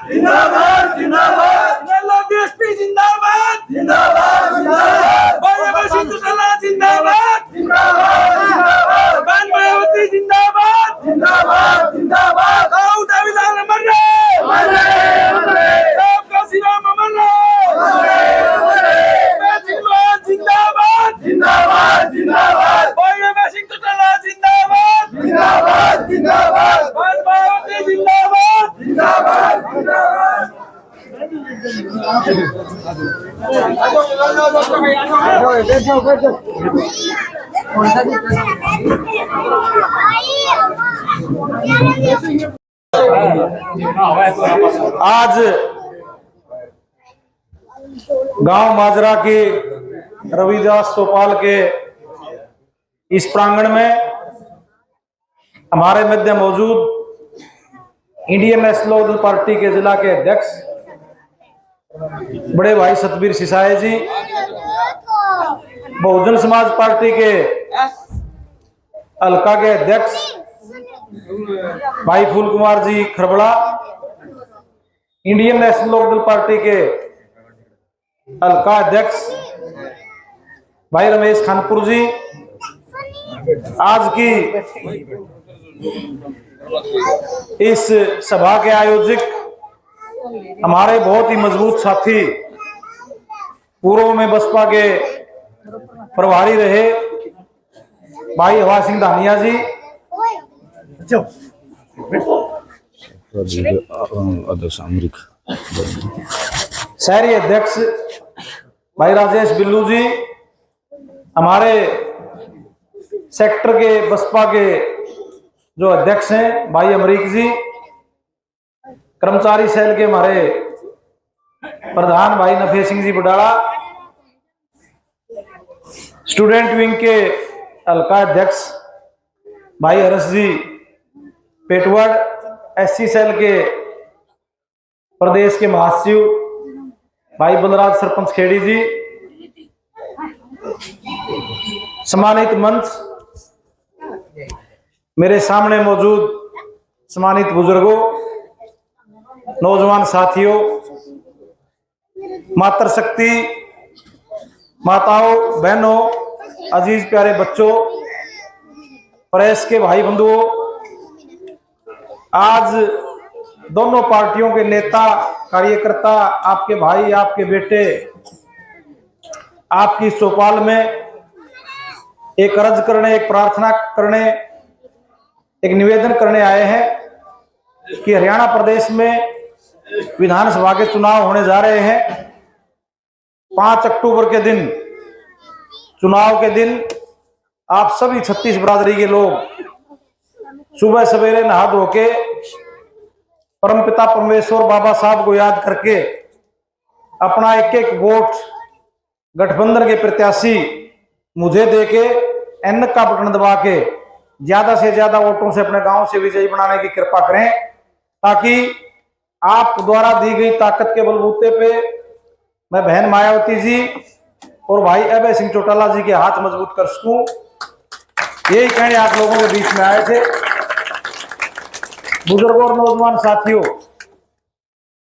जिंदाबाद जिंदाबाद नल्ला बीएसपी जिंदाबाद जिंदाबाद जिंदाबाद मायावती जिंदाबाद जिंदाबाद बहन मायावती जिंदाबाद जिंदाबाद जिंदाबाद दाऊद अविदान मर्रे मरे मरे आपका सिराम मर्रे जिंदाबाद जिंदाबाद जिंदाबाद मायावती जिंदाबाद जिंदाबाद जिंदाबाद बहन मायावती जिंदाबाद जिंदाबाद जिंदाबाद आज गांव माजरा के रविदास चौपाल के इस प्रांगण में हमारे मध्य मौजूद इंडियन नेशनल लोकदल पार्टी के जिला के अध्यक्ष बड़े भाई सतबीर सिसाए जी, बहुजन समाज पार्टी के हल्का के अध्यक्ष भाई फूल Kumar ji खरबड़ा, Indian national Lokdal party के हल्का अध्यक्ष भाई रमेश खानपुर जी, आज की इस सभा के आयोजक हमारे बहुत ही मजबूत साथी, पूर्व में बसपा के प्रभारी रहे भाई हवा सिंह धानिया जी, शहरी अध्यक्ष भाई राजेश बिल्लू जी, हमारे सेक्टर के बसपा के जो अध्यक्ष हैं भाई अमरीक जी, कर्मचारी सेल के हमारे प्रधान भाई नफे सिंह जी बडाला, स्टूडेंट विंग के हल्का अध्यक्ष भाई हरस जी पेटवड़, एससी सेल के प्रदेश के महासचिव भाई बलराज सरपंच खेड़ी जी, सम्मानित मंच, मेरे सामने मौजूद सम्मानित बुजुर्गों, नौजवान साथियों, मातृशक्ति माताओं, बहनों, अजीज प्यारे बच्चों, प्रेस के भाई बंधुओं, आज दोनों पार्टियों के नेता कार्यकर्ता, आपके भाई, आपके बेटे, आपकी चौपाल में एक अर्ज करने, एक प्रार्थना करने, एक निवेदन करने आए हैं कि हरियाणा प्रदेश में विधानसभा के चुनाव होने जा रहे हैं। 5 अक्टूबर के दिन, चुनाव के दिन, आप सभी 36 बरादरी के लोग सुबह सवेरे नहा धो के परमपिता परमेश्वर बाबा साहब को याद करके अपना एक एक वोट गठबंधन के प्रत्याशी मुझे देके एन का बटन दबा के ज्यादा से ज्यादा वोटों से अपने गांव से विजयी बनाने की कृपा करें, ताकि आप द्वारा दी गई ताकत के बलबूते पे मैं बहन मायावती जी और भाई अभय सिंह चौटाला जी के हाथ मजबूत कर सकूं। यही कहने आप लोगों के बीच में आए थे। बुजुर्गों और नौजवान साथियों,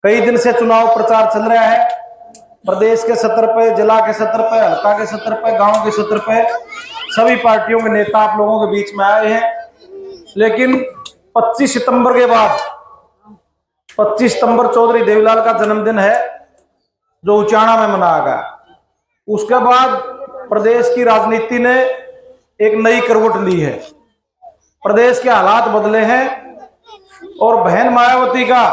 कई दिन से चुनाव प्रचार चल रहा है। प्रदेश के सतर पे, जिला के सतर पे, हल्का के सतर पे, गांव के सतर पे सभी पार्टियों के नेता आप लोगों के बीच में आए हैं। लेकिन 25 सितंबर के बाद, 25 सितंबर चौधरी देवीलाल का जन्मदिन है जो उचाना में मनाया गया। उसके बाद प्रदेश की राजनीति ने एक नई करवट ली है, प्रदेश के हालात बदले हैं और बहन मायावती का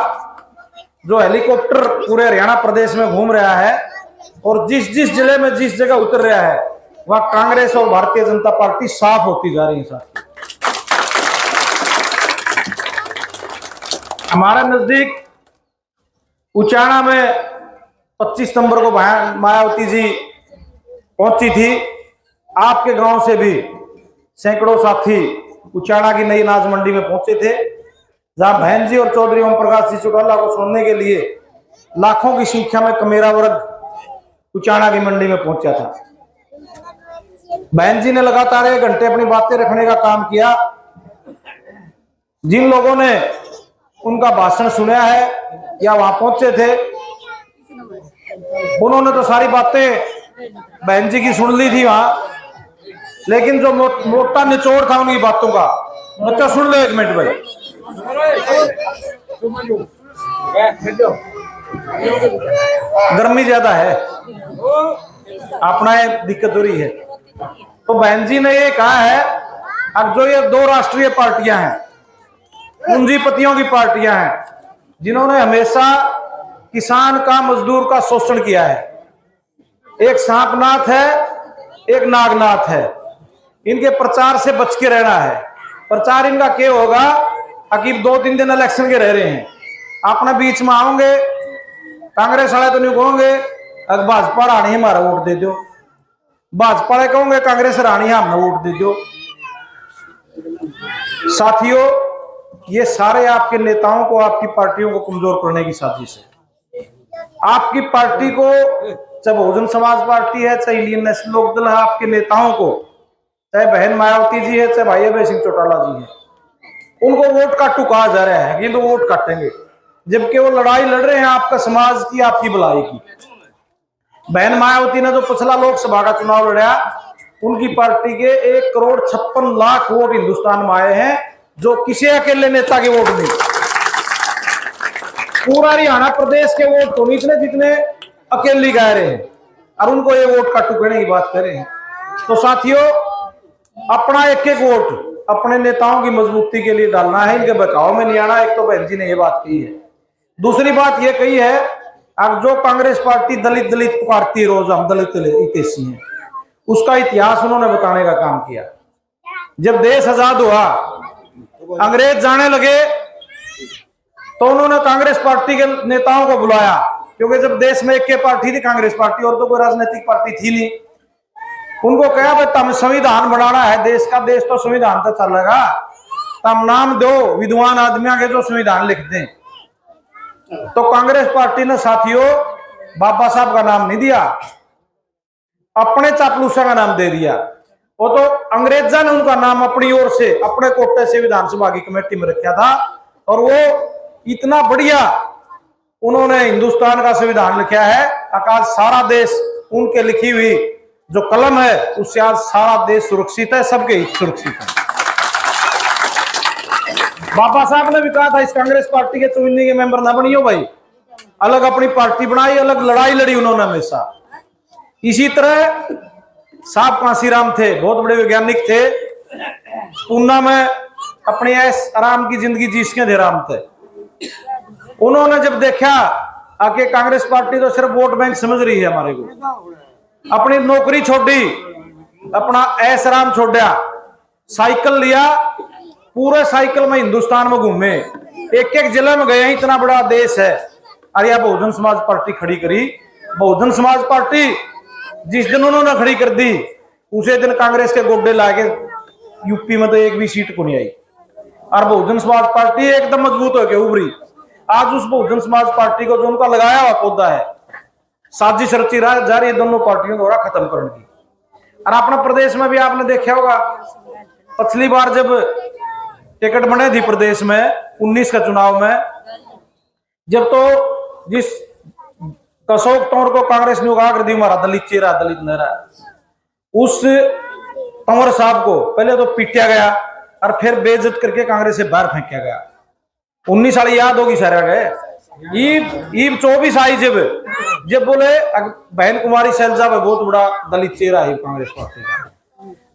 जो हेलीकॉप्टर पूरे हरियाणा प्रदेश में घूम रहा है और जिस जिस जिले में जिस जगह उतर रहा है वहां कांग्रेस और भारतीय जनता पार्टी साफ होती जा रही है। साथ हमारे नजदीक उचाना में 25 सितंबर को मायावती जी पहुंची थी। आपके गांव से भी सैकड़ों साथी उचाना की नई अनाज मंडी में पहुंचे थे, जहां बहन जी और चौधरी ओम प्रकाश जी चौटाला को सुनने के लिए लाखों की संख्या में कमेरा वर्ग उचाना की मंडी में पहुंचा था। बहन जी ने लगातार 1 घंटे अपनी बातें रखने का काम किया। जिन लोगों ने उनका भाषण सुना है या वहां पहुंचे थे, उन्होंने तो सारी बातें बहन जी की सुन ली थी वहां, लेकिन जो मोटा निचोड़ था उनकी बातों का, बच्चा सुन लो 1 मिनट भाई। गर्मी ज्यादा है, अपना दिक्कत हो रही है। तो बहन जी ने ये कहा है, अब जो ये 2 राष्ट्रीय पार्टियां हैं, पूंजीपतियों की पार्टियां हैं, जिन्होंने हमेशा किसान का, मजदूर का शोषण किया है, एक सांपनाथ है, एक नागनाथ है, इनके प्रचार से बच के रहना है। प्रचार इनका क्या होगा, अकीब 2-3 दिन इलेक्शन के रह रहे हैं, अपने बीच में आओगे, कांग्रेस वाले तो नहीं कहोगे अगर भाजपा रानी हमारा वोट दे दो, भाजपा वाले कहोगे कांग्रेस रानी हमने वोट दे दो। साथियों, ये सारे आपके नेताओं को, आपकी पार्टियों को कमजोर करने की साजिश है। आपकी पार्टी को, चाहे बहुजन समाज पार्टी है, चाहे इंडियन नेशनल लोकदल है, आपके नेताओं को, चाहे बहन मायावती जी है, चाहे भाई अभय सिंह चौटाला जी है, उनको वोट काटू कहा जा रहा है, ये तो वोट काटेंगे, जबकि वो लड़ाई लड़ रहे हैं आपका समाज की, आपकी भलाई की। बहन मायावती ने जो पिछला लोकसभा का चुनाव लड़ा, उनकी पार्टी के 1,56,00,000 वोट हिंदुस्तान में आए हैं, जो किसी अकेले नेता के वोट नहीं। पूरा हरियाणा प्रदेश के वोट तो नहीं इतने जितने अकेली कह रहे हैं, और उनको ये वोट काटू कहने की बात कर रहे हैं। तो साथियों, अपना एक वोट अपने नेताओं की मजबूती के लिए डालना है, इनके बचाव में नहीं आना। एक तो बहन जी ने ये बात कही है। दूसरी बात ये कही है, अब जो कांग्रेस पार्टी दलित दलित पुकारती है, रोज हम दलित हितैषी हैं, उसका इतिहास उन्होंने बताने का काम किया। जब देश आजाद हुआ, अंग्रेज जाने लगे, तो उन्होंने कांग्रेस पार्टी के नेताओं को बुलाया, क्योंकि जब देश में एक पार्टी थी कांग्रेस पार्टी, और तो कोई राजनीतिक पार्टी थी नहीं। उनको कहा भाई तम संविधान बनाना है देश का, देश तो संविधान तो चलेगा, तम नाम दो विद्वान आदमियों के जो संविधान लिख दें। तो कांग्रेस पार्टी ने साथियों बाबा साहब का नाम नहीं दिया, अपने चापलूसा का नाम दे दिया। वो तो अंग्रेजा ने उनका नाम अपनी ओर से, अपने कोटे से विधानसभा की कमेटी में रखा था, और वो इतना बढ़िया उन्होंने हिंदुस्तान का संविधान लिखा है, आज सारा देश उनके लिखी हुई जो कलम है उससे आज सारा देश सुरक्षित है, सबके हित सुरक्षित है। बाबा साहब ने भी कहा था इस कांग्रेस पार्टी के चुनिंदे के मेंबर ना बनियो भाई, अलग अपनी पार्टी बनाई, अलग लड़ाई लड़ी उन्होंने हमेशा। इसी तरह साहब कांसीराम थे, बहुत बड़े वैज्ञानिक थे, पूना में अपनी ऐश आराम की जिंदगी जीसके थे, राम थे। उन्होंने जब देखा आके कांग्रेस पार्टी तो सिर्फ वोट बैंक समझ रही है हमारे को, अपनी नौकरी छोड़ी, अपना ऐश आराम छोड़ा, साइकिल लिया, पूरे साइकिल में हिंदुस्तान में घूमे, एक एक जिले में गए, इतना बड़ा देश है। अरे बहुजन समाज पार्टी खड़ी करी। बहुजन समाज पार्टी जिस दिन उन्होंने खड़ी कर दी, उसे दिन कांग्रेस के गोड्डे लाके यूपी में तो एक भी सीट को नहीं आई, और बहुजन समाज पार्टी एकदम मजबूत होकर उभरी। आज उस बहुजन समाज पार्टी को जो उनका लगाया हुआ पौधा है, साजिश रची जा रही है दोनों पार्टियों द्वारा खत्म करने की। और अपने प्रदेश में भी आपने देखा होगा, पिछली बार जब टिकट बने थी प्रदेश में 19 का चुनाव में, जब तो जिस अशोक तंवर को कांग्रेस ने उगा कर दी, हमारा दलित चेहरा, दलित नहरा, उस तंवर साहब को पहले तो पीटा गया और फिर बेइज्जत करके कांग्रेस से बाहर फेंका गया। 19 साल याद होगी सारा गए। ईब 24 आई जब बोले बहन कुमारी शैलजा बहुत बड़ा दलित चेहरा है कांग्रेस पार्टी का।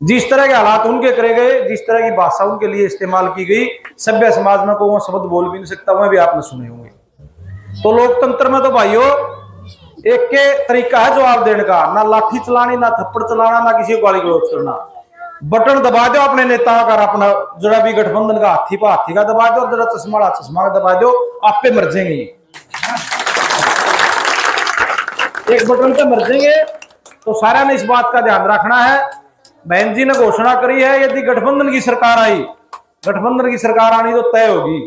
जिस तरह के हालात उनके करे गए, जिस तरह की भाषा उनके लिए इस्तेमाल की गई, सभ्य समाज में को वो शब्द बोल भी नहीं सकता, वह भी आपने सुने होंगे। तो लोकतंत्र में तो भाइयों एक के तरीका है जवाब देने का, ना लाठी चलानी, ना थप्पड़ चलाना, ना किसी को गाली गलौज करना। बटन दबा दो अपने नेताओं का, अपना जरा भी गठबंधन का हाथी पर हाथी का दबा दो, और जरा चश्मा दबा दो, आप पे मर जाएंगे। एक बटन पे मर जाएंगे। तो सारा ने इस बात का ध्यान रखना है। बहन जी ने घोषणा करी है, यदि गठबंधन की सरकार आई, गठबंधन की सरकार आनी तो तय होगी।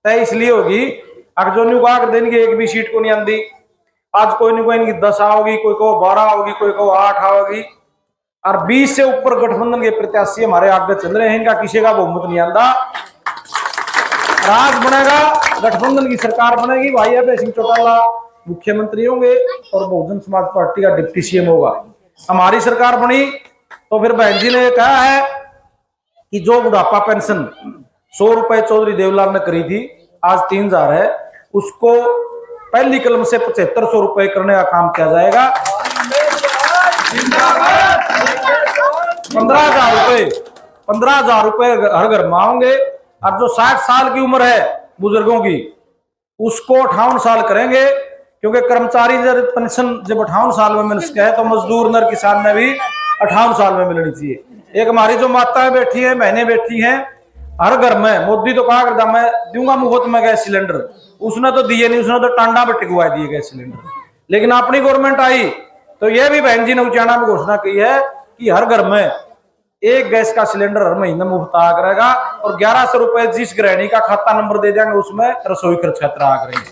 तय इसलिए होगी अगर जो न्यू कर देंगे एक भी सीट को नहीं आती। आज कोई नहीं कोई इनकी 10 आओगी, कोई को 12 आओगी, कोई को 8 आओगी, और 20 से ऊपर गठबंधन के प्रत्याशी हमारे आगे चल रहे हैं, इनका किसी का बहुमत नहीं आता। राज बनेगा, गठबंधन की सरकार बनेगी, भाई अभय सिंह चौटाला मुख्यमंत्री होंगे और बहुजन समाज पार्टी का डिप्टी सीएम होगा। हमारी सरकार बनी तो फिर बहन जी ने कहा है कि जो बुढ़ापा पेंशन 100 रुपए चौधरी देवलाल ने करी थी, आज 3000 है, उसको पहली कलम से 7500 रुपए करने का काम किया जाएगा। 15,000 रुपए हर घर में आओगे। अब जो 60 साल की उम्र है बुजुर्गों की, उसको 58 साल करेंगे, क्योंकि कर्मचारी पेंशन जब 58 साल में मिल सके है तो मजदूर नर किसान में भी 58 साल में मिलनी चाहिए। एक हमारी जो माताएं बैठी हैं, बहनें बैठी हैं, हर घर में मोदी तो कहा करता मैं दूंगा मुफ्त में गैस सिलेंडर, उसने तो दिए नहीं, उसने तो टांडा पे टिकवा दिए गैस सिलेंडर। लेकिन अपनी गवर्नमेंट आई तो यह भी बहन जी ने उचाना में घोषणा की है कि हर घर में एक गैस का सिलेंडर हर महीने मुफ्त आ करेगा और 1100 रुपए जिस गृहिणी का खाता नंबर दे देंगे उसमें रसोई खर्च खतरा आ करेंगे।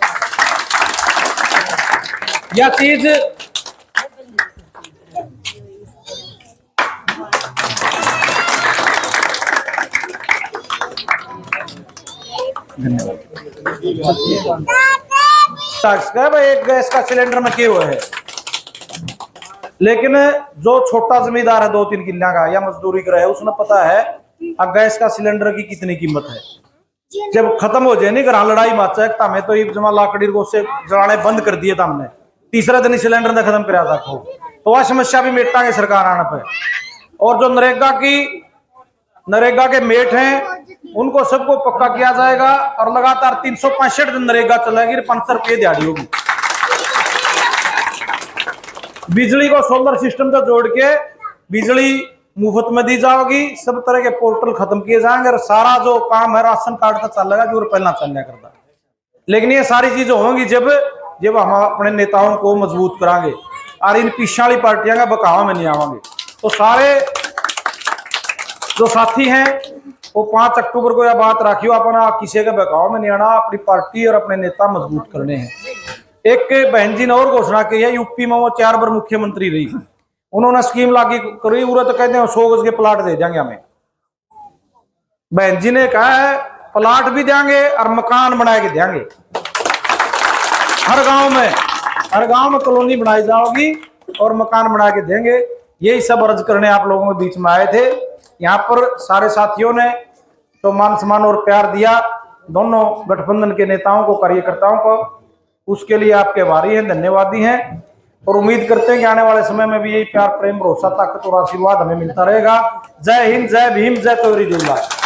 यह चीज एक गैस का सिलेंडर में क्यों है, लेकिन जो छोटा जमींदार है 2-3 किल्ला का या मजदूरी कर रहा है, उसने पता है अब गैस का सिलेंडर की कितनी कीमत है। जब खत्म हो जाए नहीं घर लड़ाई माचा है हमें तो जमा लाकड़ी को से जलाने बंद कर दिए था हमने, तीसरा दिन सिलेंडर ने खत्म कराया था, तो वह समस्या भी मेटांगे सरकार आने पर। और जो नरेगा के मेट हैं उनको सबको पक्का किया जाएगा और लगातार 365 दिन नरेगा चलेगी, 500 रुपये दिहाड़ी होगी। बिजली को सोलर सिस्टम से जोड़ के बिजली मुफ्त में दी जाएगी, सब तरह के पोर्टल खत्म किए जाएंगे और सारा जो काम है राशन कार्ड का चलेगा जो पहला चलने करता। लेकिन ये सारी चीजें होंगी जब हम अपने नेताओं को मजबूत करांगे और इन पीछे वाली पार्टियां का बकावा में नहीं आवांगे। तो सारे जो साथी हैं वो 5 अक्टूबर को यह बात रखियो, अपना किसी के बहकाव में नहीं आना, अपनी पार्टी और अपने नेता मजबूत करने हैं। एक बहन जी ने और घोषणा की है, यूपी में वो 4 बार मुख्यमंत्री रही, उन्होंने स्कीम लागू करी, वो तो कहते हैं 100 गज के प्लाट दे देंगे हमें। बहन जी ने कहा है प्लाट भी देंगे और मकान बना के देंगे, हर गांव में कॉलोनी बनाई जाओगी और मकान बना के देंगे। यही सब अर्ज करने आप लोगों के बीच में आए थे। यहाँ पर सारे साथियों ने तो मान सम्मान और प्यार दिया, दोनों गठबंधन के नेताओं को, कार्यकर्ताओं को, उसके लिए आपके आभारी हैं, धन्यवादी हैं और उम्मीद करते हैं कि आने वाले समय में भी यही प्यार, प्रेम, भरोसा, ताकत और आशीर्वाद हमें मिलता रहेगा। जय हिंद, जय भीम, जय चौधरी देवलाल।